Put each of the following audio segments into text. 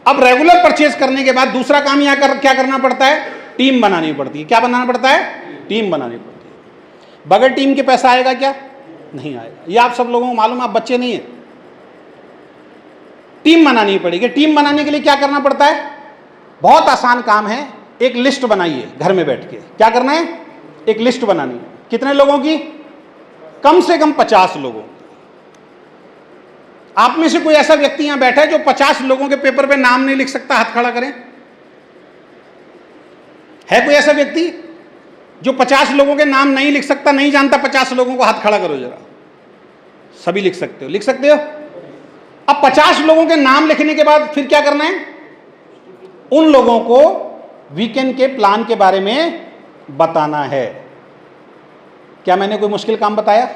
अब regular purchase करने के बाद दूसरा काम यहाँ क्या करना पड़ता है? टीम बनानी पड़ती है। क्या बनाना पड़ता है? टीम बनानी पड़ती है। बगैर टीम के पैसा आएगा क्या? नहीं आएगा। ये आप सब लोगों को मालूम है, आप बच्चे नहीं है। टीम बनानी पड़ेगी। टीम बनाने के लिए क्या करना पड़ता है? बहुत आसान काम है। एक लिस्ट बनाइए घर में बैठ के। क्या करना है? एक लिस्ट बनानी है। कितने लोगों की? कम से कम 50 लोगों। आप में से कोई ऐसा व्यक्ति यहां बैठा है जो 50 लोगों के पेपर पे नाम नहीं लिख सकता? हाथ खड़ा करें। है कोई ऐसा व्यक्ति जो 50 लोगों के नाम नहीं लिख सकता, नहीं जानता 50 लोगों को? हाथ खड़ा करो जरा। सभी लिख सकते हो? लिख सकते हो? अब 50 लोगों के नाम लिखने के बाद फिर क्या करना है? उन लोगों को वीकेंड के प्लान के बारे में बताना है। क्या मैंने कोई मुश्किल काम बताया?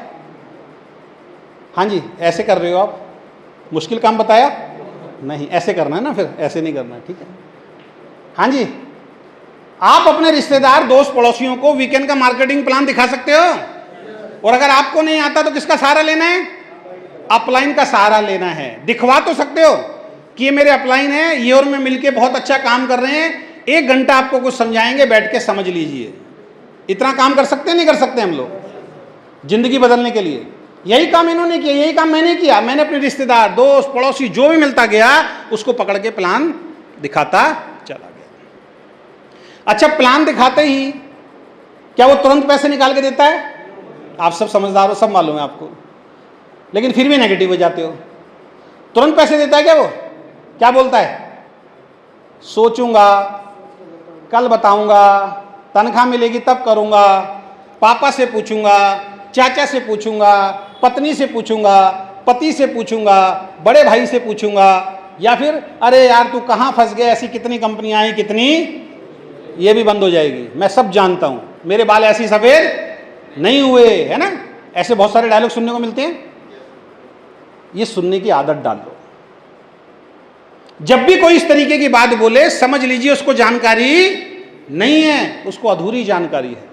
हाँ जी, ऐसे कर रहे हो आप? मुश्किल काम बताया नहीं? ऐसे करना है ना, फिर ऐसे नहीं करना है, ठीक है? हाँ जी, आप अपने रिश्तेदार, दोस्त, पड़ोसियों को वीकेंड का मार्केटिंग प्लान दिखा सकते हो। और अगर आपको नहीं आता तो किसका सहारा लेना है? अपलाइन का सहारा लेना है। दिखवा तो सकते हो कि ये मेरे अपलाइन है, ये और मैं मिलके बहुत अच्छा काम कर रहे हैं, 1 घंटा आपको कुछ समझाएंगे, बैठ के समझ लीजिए। इतना काम कर सकते हैं? नहीं कर सकते हम लोग जिंदगी बदलने के लिए? यही काम इन्होंने किया, यही काम मैंने किया। मैंने अपने रिश्तेदार, दोस्त, पड़ोसी जो भी मिलता गया उसको पकड़ के प्लान दिखाता चला गया। अच्छा, प्लान दिखाते ही क्या वो तुरंत पैसे निकाल के देता है? आप सब समझदार हो, सब मालूम है आपको, लेकिन फिर भी नेगेटिव हो जाते हो। तुरंत पैसे देता है क्या वो? क्या बोलता है? सोचूंगा, कल बताऊंगा, तनख्वाह मिलेगी तब करूंगा, पापा से पूछूंगा, चाचा से पूछूंगा, पत्नी से पूछूंगा, पति से पूछूंगा, बड़े भाई से पूछूंगा, या फिर अरे यार तू कहाँ फंस गया, ऐसी कितनी कंपनियां आई, कितनी, ये भी बंद हो जाएगी, मैं सब जानता हूं, मेरे बाल ऐसी सफेद नहीं हुए, है ना? ऐसे बहुत सारे डायलॉग सुनने को मिलते हैं। ये सुनने की आदत डाल लो। जब भी कोई इस तरीके की बात बोले, समझ लीजिए उसको जानकारी नहीं है, उसको अधूरी जानकारी है।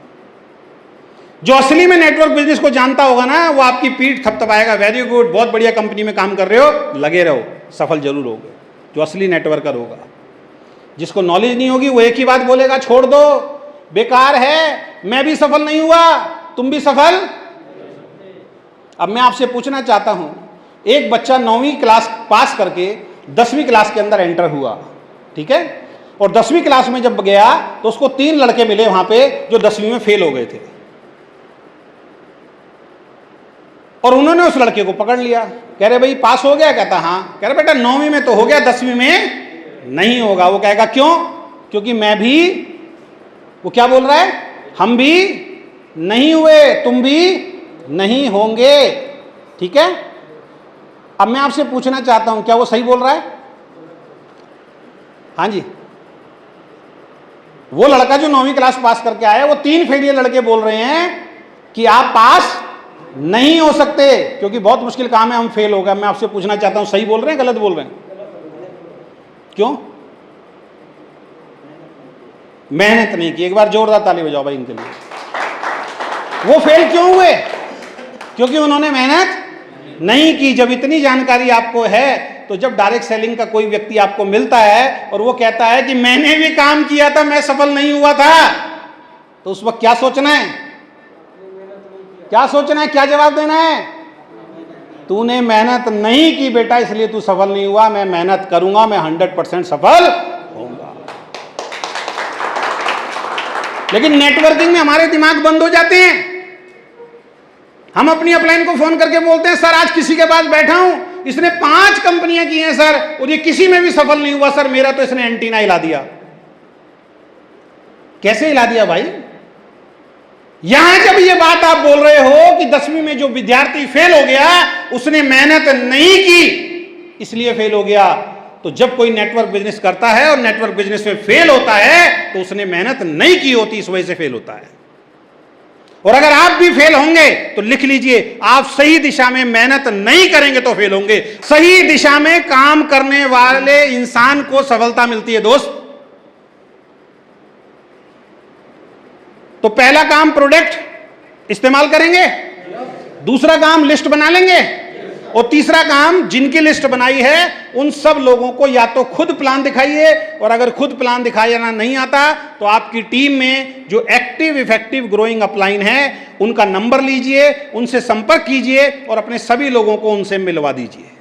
जो असली में नेटवर्क बिजनेस को जानता होगा ना, वो आपकी पीठ थपथपाएगा, वेरी गुड, बहुत बढ़िया कंपनी में काम कर रहे हो, लगे रहो, सफल जरूर होगे। जो असली नेटवर्कर होगा। जिसको नॉलेज नहीं होगी वो एक ही बात बोलेगा, छोड़ दो, बेकार है, मैं भी सफल नहीं हुआ, तुम भी सफल। अब मैं आपसे पूछना चाहता हूं, एक बच्चा 9वीं क्लास पास करके 10वीं क्लास के अंदर एंटर हुआ, ठीक है, और 10वीं क्लास में जब गया तो उसको 3 लड़के मिले वहां पे जो 10वीं में फेल हो गए थे, और उन्होंने उस लड़के को पकड़ लिया। कह रहे भाई पास हो गया? कहता हाँ। कह रहे बेटा 9वीं में तो हो गया, 10वीं में नहीं होगा। वो कहेगा क्यों? क्योंकि मैं भी, वो क्या बोल रहा है, हम भी नहीं हुए, तुम भी नहीं होंगे, ठीक है। अब मैं आपसे पूछना चाहता हूं, क्या वो सही बोल रहा है? हाँ जी, वो लड़का जो 9वीं क्लास पास करके आया, वो 3 फेलियर लड़के बोल रहे हैं कि आप पास नहीं हो सकते क्योंकि बहुत मुश्किल काम है, हम फेल हो गए। मैं आपसे पूछना चाहता हूं, सही बोल रहे हैं, गलत बोल रहे हैं? क्यों? मेहनत नहीं की। एक बार जोरदार ताली बजाओ भाई इनके लिए। वो फेल क्यों हुए? क्योंकि उन्होंने मेहनत नहीं की। जब इतनी जानकारी आपको है, तो जब डायरेक्ट सेलिंग का कोई व्यक्ति आपको मिलता है और वो कहता है कि मैंने भी काम किया था, मैं सफल नहीं हुआ था, तो उस वक्त क्या सोचना है? क्या सोचना है? क्या जवाब देना है? तूने मेहनत नहीं की बेटा, इसलिए तू सफल नहीं हुआ। मैं मेहनत करूंगा, मैं 100% सफल होऊंगा। लेकिन नेटवर्किंग में हमारे दिमाग बंद हो जाते हैं। हम अपनी अपलाइन को फोन करके बोलते हैं, सर आज किसी के पास बैठा हूं, इसने 5 कंपनियां की हैं सर, और ये किसी में भी सफल नहीं हुआ सर, मेरा तो इसने एंटीना हिला दिया। कैसे हिला दिया भाई? यहां जब ये बात आप बोल रहे हो कि 10वीं में जो विद्यार्थी फेल हो गया, उसने मेहनत नहीं की इसलिए फेल हो गया, तो जब कोई नेटवर्क बिजनेस करता है और नेटवर्क बिजनेस में फेल होता है, तो उसने मेहनत नहीं की होती, इस वजह से फेल होता है। और अगर आप भी फेल होंगे तो लिख लीजिए, आप सही दिशा में मेहनत नहीं करेंगे तो फेल होंगे। सही दिशा में काम करने वाले इंसान को सफलता मिलती है दोस्त। तो पहला काम प्रोडक्ट इस्तेमाल करेंगे, दूसरा काम लिस्ट बना लेंगे, और तीसरा काम, जिनकी लिस्ट बनाई है उन सब लोगों को या तो खुद प्लान दिखाइए, और अगर खुद प्लान दिखाना नहीं आता तो आपकी टीम में जो एक्टिव इफेक्टिव ग्रोइंग अपलाइन है उनका नंबर लीजिए, उनसे संपर्क कीजिए और अपने सभी लोगों को उनसे मिलवा दीजिए।